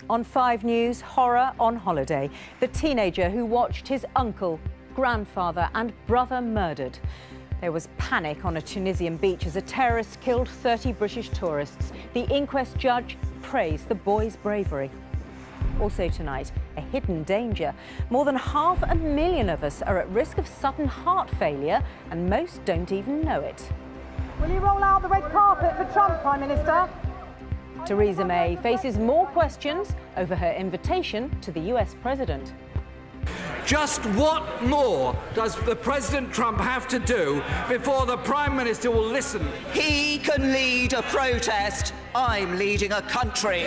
On 5 News, horror on holiday. The teenager who watched his uncle, grandfather and brother murdered. There was panic on a Tunisian beach as a terrorist killed 30 British tourists. The inquest judge praised the boy's bravery. Also tonight, a hidden danger. More than 500,000 of us are at risk of sudden heart failure, and most don't even know it. Will you roll out the red carpet for Trump, Prime Minister? Theresa May faces more questions over her invitation to the US president. Just what more does the President Trump have to do before the Prime Minister will listen? He can lead a protest. I'm leading a country.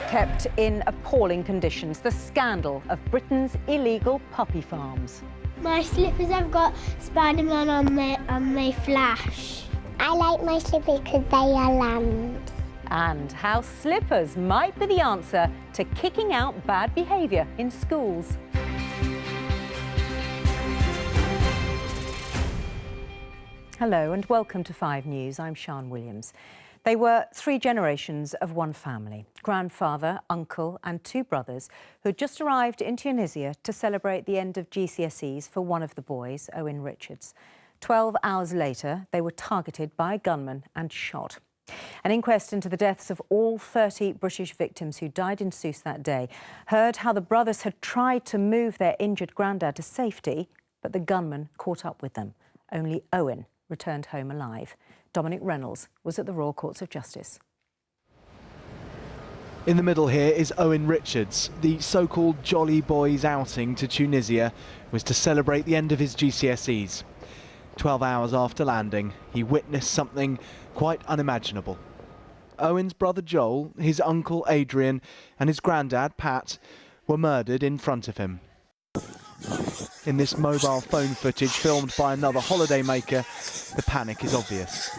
Kept in appalling conditions, the scandal of Britain's illegal puppy farms. My slippers have got Spider-Man on there and they flash. I like my slippers because they are lambs. And how slippers might be the answer to kicking out bad behaviour in schools. Hello and welcome to 5 News. I'm Sian Williams. They were 3 generations of one family. Grandfather, uncle and 2 brothers who had just arrived in Tunisia to celebrate the end of GCSEs for one of the boys, Owen Richards. 12 hours later, they were targeted by a gunman and shot. An inquest into the deaths of all 30 British victims who died in Sousse that day heard how the brothers had tried to move their injured granddad to safety, but the gunman caught up with them. Only Owen returned home alive. Dominic Reynolds was at the Royal Courts of Justice. In the middle here is Owen Richards. The so-called Jolly Boys outing to Tunisia was to celebrate the end of his GCSEs. 12 hours after landing, he witnessed something quite unimaginable. Owen's brother Joel, his uncle Adrian and his granddad Pat were murdered in front of him. In this mobile phone footage filmed by another holidaymaker, the panic is obvious.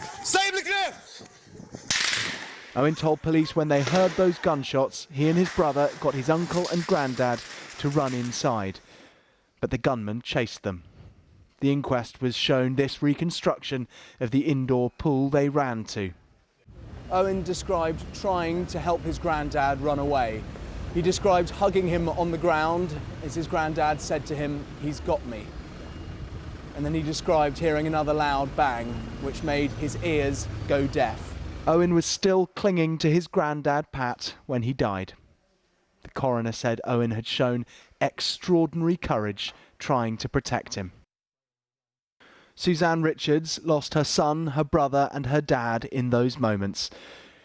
Owen told police when they heard those gunshots, he and his brother got his uncle and granddad to run inside. But the gunman chased them. The inquest was shown this reconstruction of the indoor pool they ran to. Owen described trying to help his granddad run away. He described hugging him on the ground as his granddad said to him, "He's got me." And then he described hearing another loud bang, which made his ears go deaf. Owen was still clinging to his granddad, Pat, when he died. The coroner said Owen had shown extraordinary courage trying to protect him. Suzanne Richards lost her son, her brother and her dad in those moments.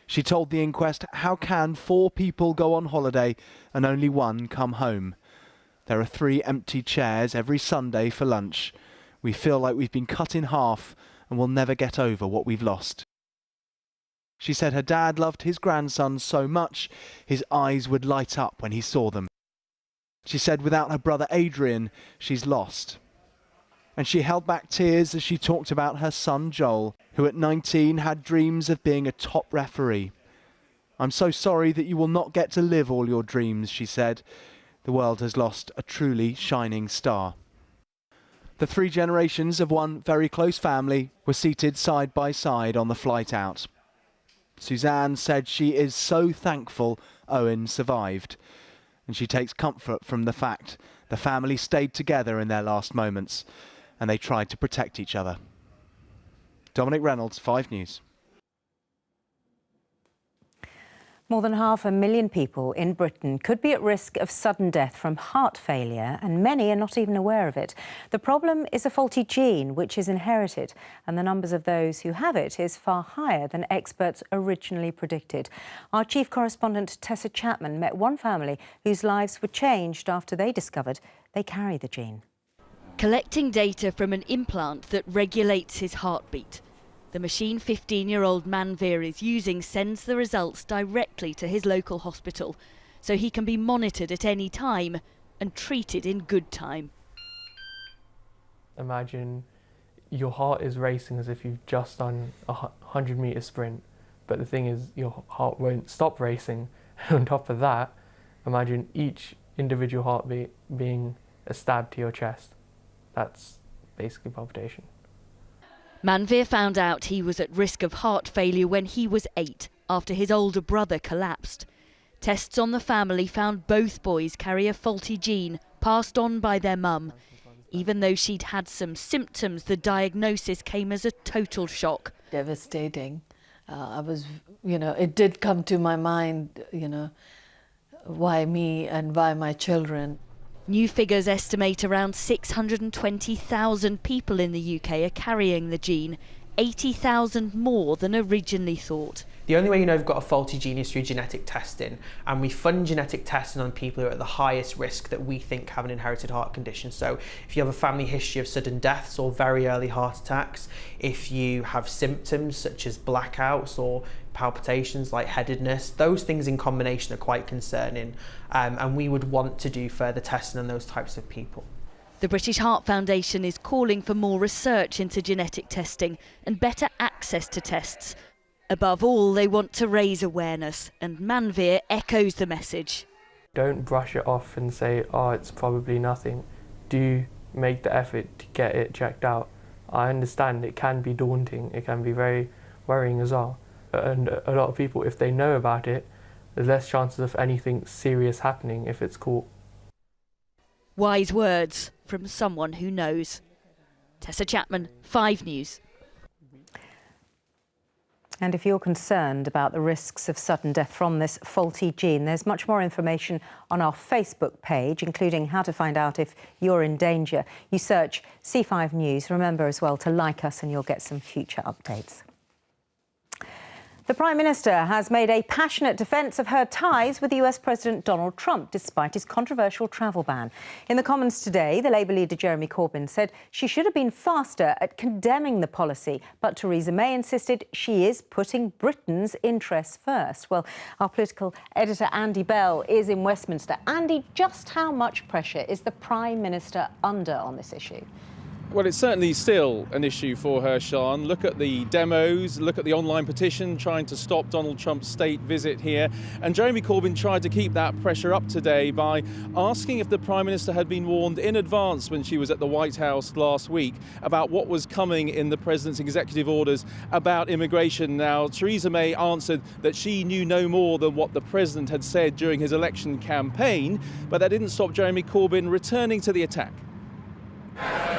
She told the inquest, how can 4 people go on holiday and only 1 come home? There are 3 empty chairs every Sunday for lunch. We feel like we've been cut in half and will never get over what we've lost. She said her dad loved his grandson so much, his eyes would light up when he saw them. She said without her brother Adrian, she's lost. And she held back tears as she talked about her son Joel, who at 19 had dreams of being a top referee. "I'm so sorry that you will not get to live all your dreams," she said. The world has lost a truly shining star. The 3 generations of one very close family were seated side by side on the flight out. Suzanne said she is so thankful Owen survived, and she takes comfort from the fact the family stayed together in their last moments and they tried to protect each other. Dominic Reynolds, 5 News. More than 500,000 people in Britain could be at risk of sudden death from heart failure, and many are not even aware of it. The problem is a faulty gene which is inherited, and the numbers of those who have it is far higher than experts originally predicted. Our chief correspondent Tessa Chapman met one family whose lives were changed after they discovered they carry the gene. Collecting data from an implant that regulates his heartbeat. The machine 15-year-old Manveer is using sends the results directly to his local hospital, so he can be monitored at any time and treated in good time. Imagine your heart is racing as if you've just done a 100-metre sprint, but the thing is your heart won't stop racing. On top of that, imagine each individual heartbeat being a stab to your chest. That's basically palpitation. Manveer found out he was at risk of heart failure when he was 8. after his older brother collapsed. Tests on the family found both boys carry a faulty gene passed on by their mum. Even though she'd had some symptoms, the diagnosis came as a total shock. Devastating. It did come to my mind, why me and why my children? New figures estimate around 620,000 people in the UK are carrying the gene, 80,000 more than originally thought. The only way you know you've got a faulty gene is through genetic testing, and we fund genetic testing on people who are at the highest risk that we think have an inherited heart condition. So if you have a family history of sudden deaths or very early heart attacks, if you have symptoms such as blackouts or palpitations, lightheadedness, those things in combination are quite concerning, and we would want to do further testing on those types of people. The British Heart Foundation is calling for more research into genetic testing and better access to tests. Above all, they want to raise awareness, and Manvir echoes the message. Don't brush it off and say, oh, it's probably nothing. Do make the effort to get it checked out. I understand it can be daunting, it can be very worrying as well. And a lot of people, if they know about it, there's less chances of anything serious happening if it's caught. Wise words from someone who knows. Tessa Chapman, 5 News. And if you're concerned about the risks of sudden death from this faulty gene, there's much more information on our Facebook page, including how to find out if you're in danger. You search C5 News. Remember as well to like us and you'll get some future updates. The Prime Minister has made a passionate defence of her ties with US President Donald Trump, despite his controversial travel ban. In the Commons today, the Labour leader Jeremy Corbyn said she should have been faster at condemning the policy, but Theresa May insisted she is putting Britain's interests first. Well, our political editor Andy Bell is in Westminster. Andy, just how much pressure is the Prime Minister under on this issue? Well, it's certainly still an issue for her, Sian. Look at the demos, look at the online petition trying to stop Donald Trump's state visit here. And Jeremy Corbyn tried to keep that pressure up today by asking if the Prime Minister had been warned in advance when she was at the White House last week about what was coming in the President's executive orders about immigration. Now, Theresa May answered that she knew no more than what the President had said during his election campaign, but that didn't stop Jeremy Corbyn returning to the attack.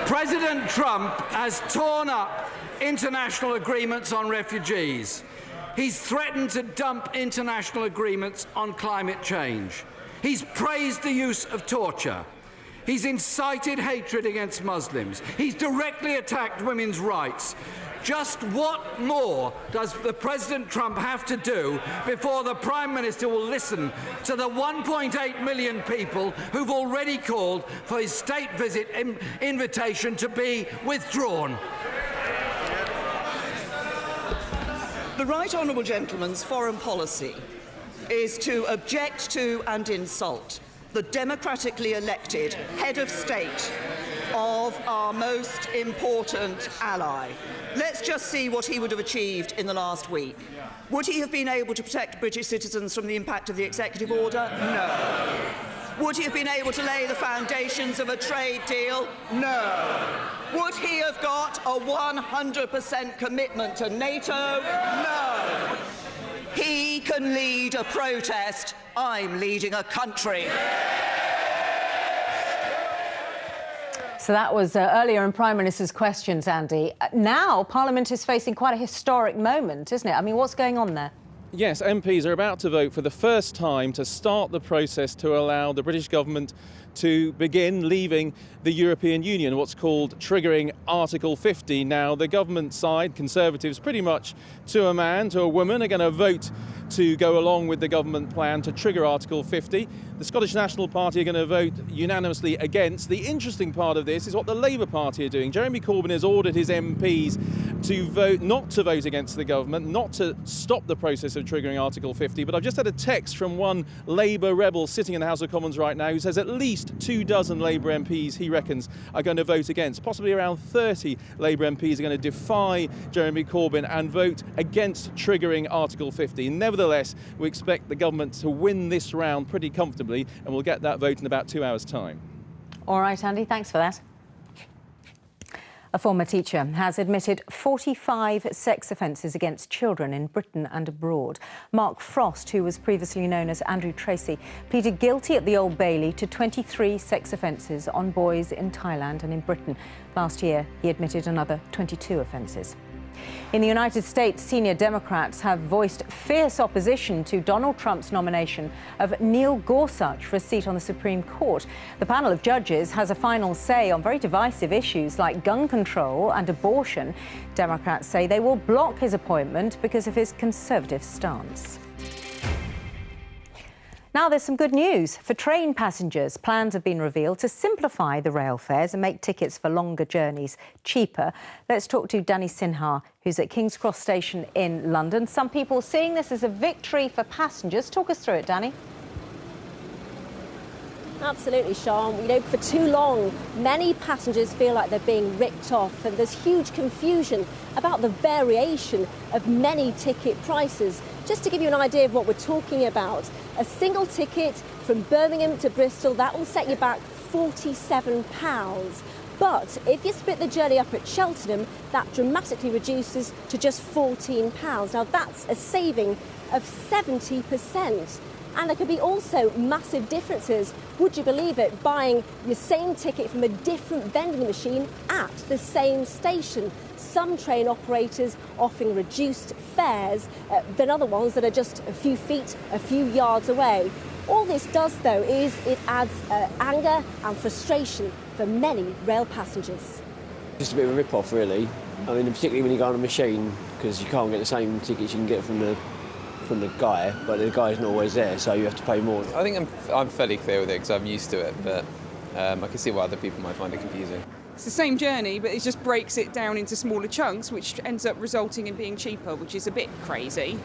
President Trump has torn up international agreements on refugees. He's threatened to dump international agreements on climate change. He's praised the use of torture. He's incited hatred against Muslims. He's directly attacked women's rights. Just what more does the President Trump have to do before the Prime Minister will listen to the 1.8 million people who've already called for his state visit invitation to be withdrawn? The Right Honourable Gentleman's foreign policy is to object to and insult the democratically elected head of state of our most important ally. Let's just see what he would have achieved in the last week. Would he have been able to protect British citizens from the impact of the executive order? No. Would he have been able to lay the foundations of a trade deal? No. Would he have got a 100% commitment to NATO? No. He can lead a protest. I'm leading a country. So that was earlier in Prime Minister's questions, Andy. Now Parliament is facing quite a historic moment, isn't it? I mean, what's going on there? Yes, MPs are about to vote for the first time to start the process to allow the British government to begin leaving the European Union, what's called triggering Article 50. Now, the government side, Conservatives, pretty much to a man, to a woman, are going to vote to go along with the government plan to trigger Article 50. The Scottish National Party are going to vote unanimously against. The interesting part of this is what the Labour Party are doing. Jeremy Corbyn has ordered his MPs to vote not to vote against the government, not to stop the process of triggering Article 50. But I've just had a text from one Labour rebel sitting in the House of Commons right now who says at least 24 Labour MPs, he reckons, are going to vote against. Possibly around 30 Labour MPs are going to defy Jeremy Corbyn and vote against triggering Article 50. Nevertheless, we expect the government to win this round pretty comfortably, and we'll get that vote in about 2 hours' time. All right, Andy, thanks for that. A former teacher has admitted 45 sex offences against children in Britain and abroad. Mark Frost, who was previously known as Andrew Tracy, pleaded guilty at the Old Bailey to 23 sex offences on boys in Thailand and in Britain. Last year, he admitted another 22 offences. In the United States, senior Democrats have voiced fierce opposition to Donald Trump's nomination of Neil Gorsuch for a seat on the Supreme Court. The panel of judges has a final say on very divisive issues like gun control and abortion. Democrats say they will block his appointment because of his conservative stance. Now there's some good news for train passengers. Plans have been revealed to simplify the rail fares and make tickets for longer journeys cheaper. Let's talk to Danny Sinha, who's at King's Cross Station in London. Some people seeing this as a victory for passengers. Talk us through it, Danny. Absolutely, Sean. You know, for too long, many passengers feel like they're being ripped off, and there's huge confusion about the variation of many ticket prices. Just to give you an idea of what we're talking about, a single ticket from Birmingham to Bristol, that will set you back £47. But if you split the journey up at Cheltenham, that dramatically reduces to just £14. Now that's a saving of 70%. And there could be also massive differences, would you believe it, buying your same ticket from a different vending machine at the same station. Some train operators offering reduced fares than other ones that are just a few feet, a few yards away. All this does, though, is it adds anger and frustration for many rail passengers. Just a bit of a rip-off, really. I mean, particularly when you go on a machine, because you can't get the same tickets you can get from the guy, but the guy's not always there, so you have to pay more. I think I'm fairly clear with it because I'm used to it, but I can see why other people might find it confusing. It's the same journey, but it just breaks it down into smaller chunks, which ends up resulting in being cheaper, which is a bit crazy.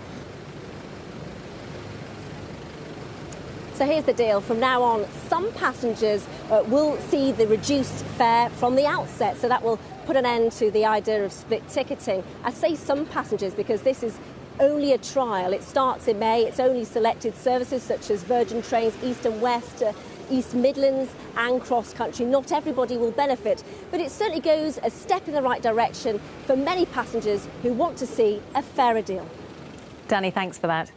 So here's the deal. From now on, some passengers will see the reduced fare from the outset, so that will put an end to the idea of split ticketing. I say some passengers because this is only a trial. It starts in May. It's only selected services such as Virgin Trains, East and West, East Midlands and cross country. Not everybody will benefit, but it certainly goes a step in the right direction for many passengers who want to see a fairer deal. Danny, thanks for that.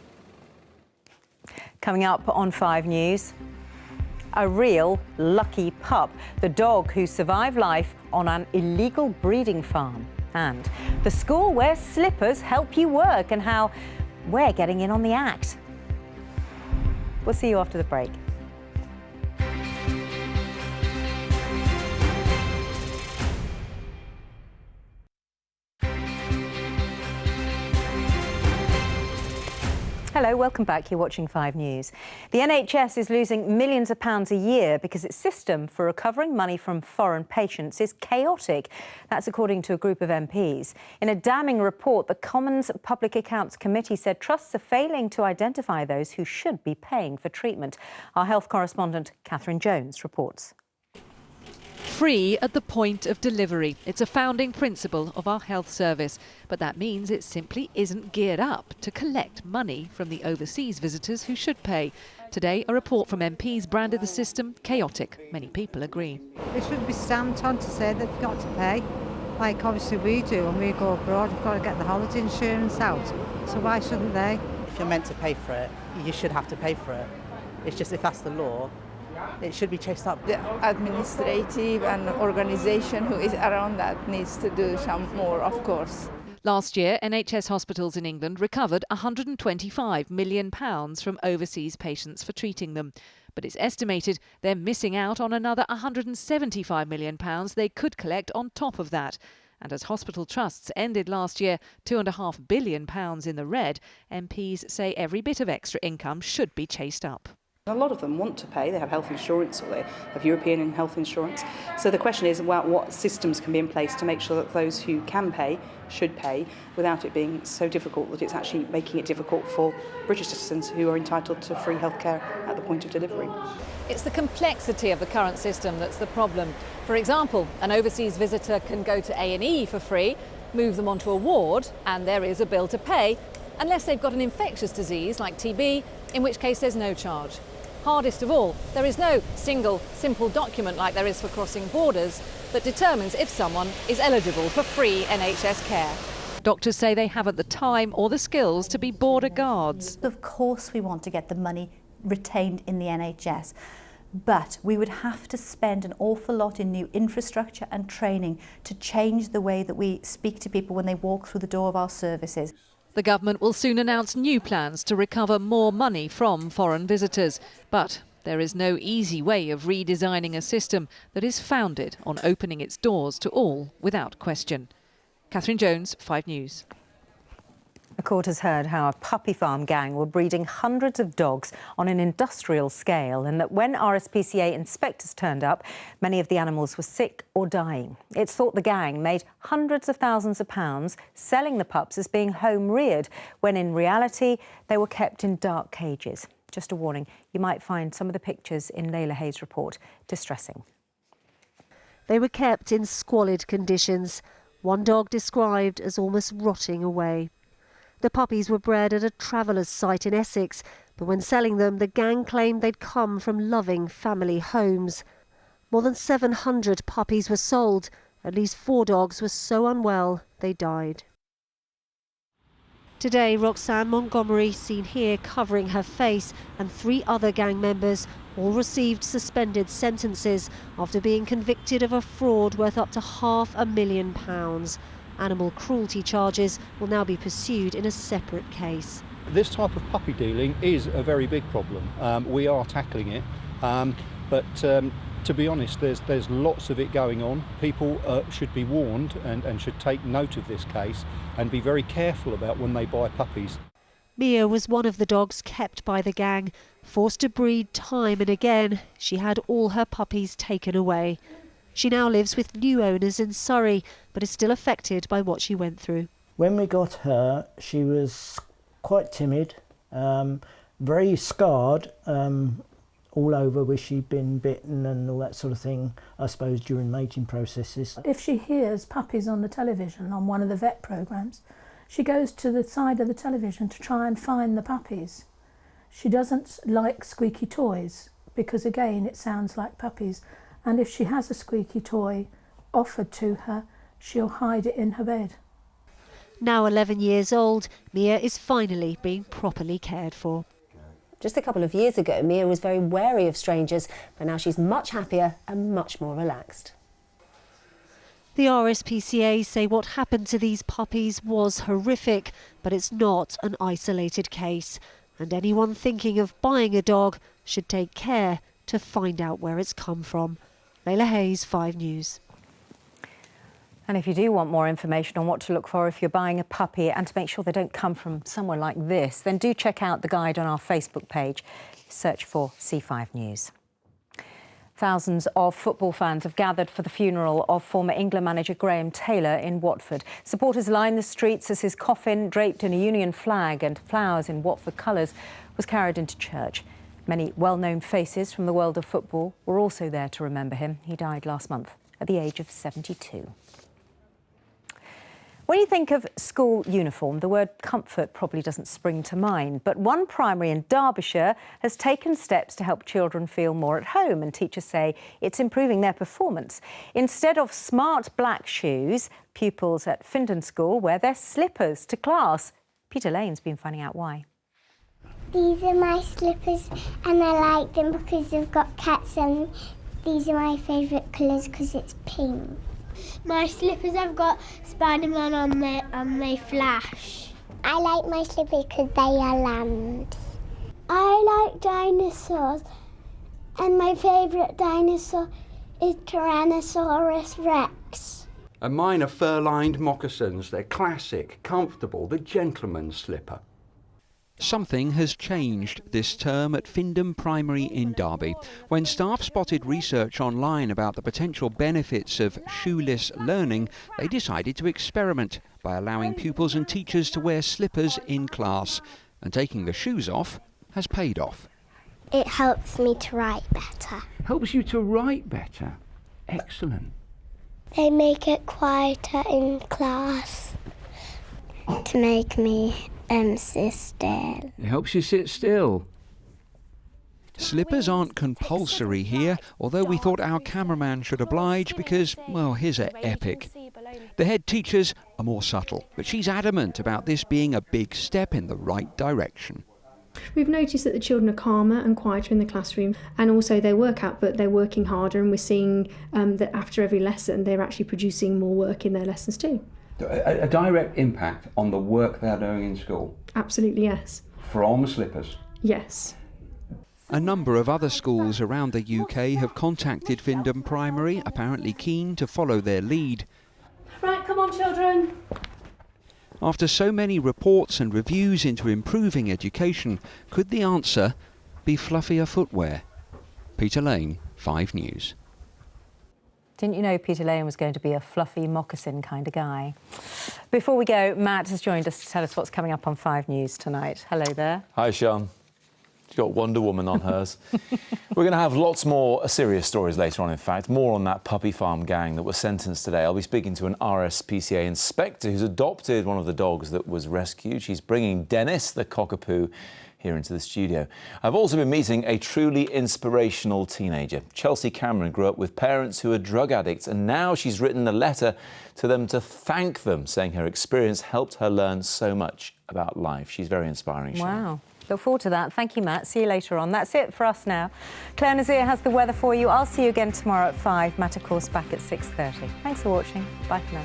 Coming up on 5 News, a real lucky pup, the dog who survived life on an illegal breeding farm. And the school where slippers help you work and how we're getting in on the act. We'll see you after the break. Hello, welcome back. You're watching 5 News. The NHS is losing millions of pounds a year because its system for recovering money from foreign patients is chaotic. That's according to a group of MPs. In a damning report, the Commons Public Accounts Committee said trusts are failing to identify those who should be paying for treatment. Our health correspondent, Catherine Jones, reports. Free at the point of delivery. It's a founding principle of our health service, but that means it simply isn't geared up to collect money from the overseas visitors who should pay. Today, a report from MPs branded the system chaotic. Many people agree. It should be stamped on to say they've got to pay, like obviously we do when we go abroad. We've got to get the holiday insurance out, so why shouldn't they? If you're meant to pay for it, you should have to pay for it. It's just if that's the law, it should be chased up. The administrative and organisation who is around that needs to do some more, of course. Last year, NHS hospitals in England recovered £125 million from overseas patients for treating them. But it's estimated they're missing out on another £175 million they could collect on top of that. And as hospital trusts ended last year £2.5 billion in the red, MPs say every bit of extra income should be chased up. A lot of them want to pay, they have health insurance or they have European health insurance. So the question is about what systems can be in place to make sure that those who can pay should pay without it being so difficult that it's actually making it difficult for British citizens who are entitled to free healthcare at the point of delivery. It's the complexity of the current system that's the problem. For example, an overseas visitor can go to A&E for free, move them onto a ward, and there is a bill to pay, unless they've got an infectious disease like TB, in which case there's no charge. hardest of all, there is no single, simple document like there is for crossing borders that determines if someone is eligible for free NHS care. Doctors say they haven't the time or the skills to be border guards. Of course we want to get the money retained in the NHS, but we would have to spend an awful lot in new infrastructure and training to change the way that we speak to people when they walk through the door of our services. The government will soon announce new plans to recover more money from foreign visitors. But there is no easy way of redesigning a system that is founded on opening its doors to all without question. Catherine Jones, 5 News. A court has heard how a puppy farm gang were breeding hundreds of dogs on an industrial scale, and that when RSPCA inspectors turned up, many of the animals were sick or dying. It's thought the gang made hundreds of thousands of pounds selling the pups as being home-reared, when in reality they were kept in dark cages. Just a warning, you might find some of the pictures in Layla Hayes' report distressing. They were kept in squalid conditions, one dog described as almost rotting away. The puppies were bred at a traveller's site in Essex, but when selling them, the gang claimed they'd come from loving family homes. More than 700 puppies were sold. At least 4 dogs were so unwell they died. Today, Roxanne Montgomery, seen here covering her face, and 3 other gang members all received suspended sentences after being convicted of a fraud worth up to £500,000. Animal cruelty charges will now be pursued in a separate case. This type of puppy dealing is a very big problem. We are tackling it, but to be honest, there's lots of it going on. People should be warned and should take note of this case and be very careful about when they buy puppies. Mia was one of the dogs kept by the gang. Forced to breed time and again, she had all her puppies taken away. She now lives with new owners in Surrey, but is still affected by what she went through. When we got her, she was quite timid, very scarred all over where she'd been bitten and all that sort of thing, I suppose, during mating processes. If she hears puppies on the television on one of the vet programmes, she goes to the side of the television to try and find the puppies. She doesn't like squeaky toys because, again, it sounds like puppies. And if she has a squeaky toy offered to her, she'll hide it in her bed. Now 11 years old, Mia is finally being properly cared for. Just a couple of years ago, Mia was very wary of strangers, but now she's much happier and much more relaxed. The RSPCA say what happened to these puppies was horrific, but it's not an isolated case. And anyone thinking of buying a dog should take care to find out where it's come from. Layla Hayes, 5 News. And if you do want more information on what to look for if you're buying a puppy and to make sure they don't come from somewhere like this, then do check out the guide on our Facebook page. Search for C5 News. Thousands of football fans have gathered for the funeral of former England manager Graham Taylor in Watford. Supporters lined the streets as his coffin, draped in a Union flag and flowers in Watford colours, was carried into church. Many well-known faces from the world of football were also there to remember him. He died last month at the age of 72. When you think of school uniform, the word comfort probably doesn't spring to mind. But one primary in Derbyshire has taken steps to help children feel more at home, and teachers say it's improving their performance. Instead of smart black shoes, pupils at Findon School wear their slippers to class. Peter Lane's been finding out why. These are my slippers and I like them because they've got cats, and these are my favourite colours because it's pink. My slippers have got Spider-Man on there and they flash. I like my slippers because they are lambs. I like dinosaurs and my favourite dinosaur is Tyrannosaurus Rex. And mine are fur-lined moccasins. They're classic, comfortable, the gentleman's slipper. Something has changed this term at Findon Primary in Derby. When staff spotted research online about the potential benefits of shoeless learning, they decided to experiment by allowing pupils and teachers to wear slippers in class. And taking the shoes off has paid off. It helps me to write better. Helps you to write better? Excellent. They make it quieter in class to make me sit still. It helps you sit still. Slippers aren't compulsory here, although we thought our cameraman should oblige because, well, his are epic. The head teachers are more subtle, but she's adamant about this being a big step in the right direction. We've noticed that the children are calmer and quieter in the classroom, and also their work output, they're working harder, and we're seeing that after every lesson they're actually producing more work in their lessons too. A direct impact on the work they're doing in school? Absolutely, yes. From slippers? Yes. A number of other schools around the UK have contacted Findham Primary, apparently keen to follow their lead. Right, come on children. After so many reports and reviews into improving education, could the answer be fluffier footwear? Peter Lane, 5 News. Didn't you know Peter Lane was going to be a fluffy moccasin kind of guy? Before we go, Matt has joined us to tell us what's coming up on 5 News tonight. Hello there. Hi, Sean. She's got Wonder Woman on hers. We're going to have lots more serious stories later on, in fact. More on that puppy farm gang that was sentenced today. I'll be speaking to an RSPCA inspector who's adopted one of the dogs that was rescued. She's bringing Dennis, the cockapoo, here into the studio. I've also been meeting a truly inspirational teenager. Chelsea Cameron grew up with parents who are drug addicts, and now she's written a letter to them to thank them, saying her experience helped her learn so much about life. She's very inspiring. Wow. Look forward to that. Thank you, Matt. See you later on. That's it for us now. Claire Nazir has the weather for you. I'll see you again tomorrow at 5. Matt, of course, back at 6:30. Thanks for watching. Bye for now.